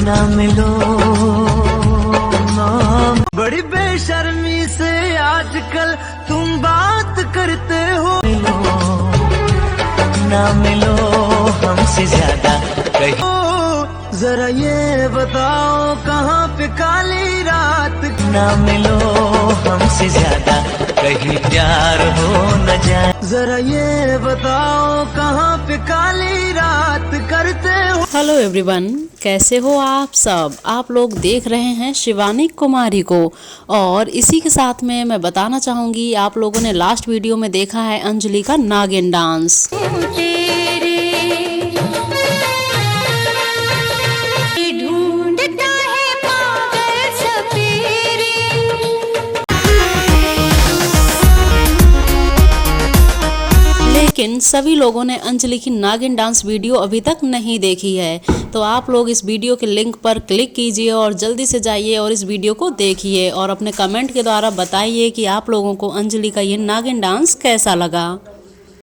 ना मिलो ना। बड़ी बेशर्मी से आजकल तुम बात करते हो, मिलो ना मिलो हमसे ज्यादा कहीं। जरा ये बताओ कहाँ पे काली रात, ना मिलो हमसे ज्यादा कहीं प्यार हो न जाए। जरा ये बताओ कहाँ पे काली रात करते हो। हेलो एवरीवन, कैसे हो आप सब। आप लोग देख रहे हैं शिवानी कुमारी को, और इसी के साथ में मैं बताना चाहूँगी, आप लोगों ने लास्ट वीडियो में देखा है अंजलि का नागिन डांस। लेकिन सभी लोगों ने अंजलि की नागिन डांस वीडियो अभी तक नहीं देखी है, तो आप लोग इस वीडियो के लिंक पर क्लिक कीजिए और जल्दी से जाइए और इस वीडियो को देखिए और अपने कमेंट के द्वारा बताइए कि आप लोगों को अंजलि का ये नागिन डांस कैसा लगा।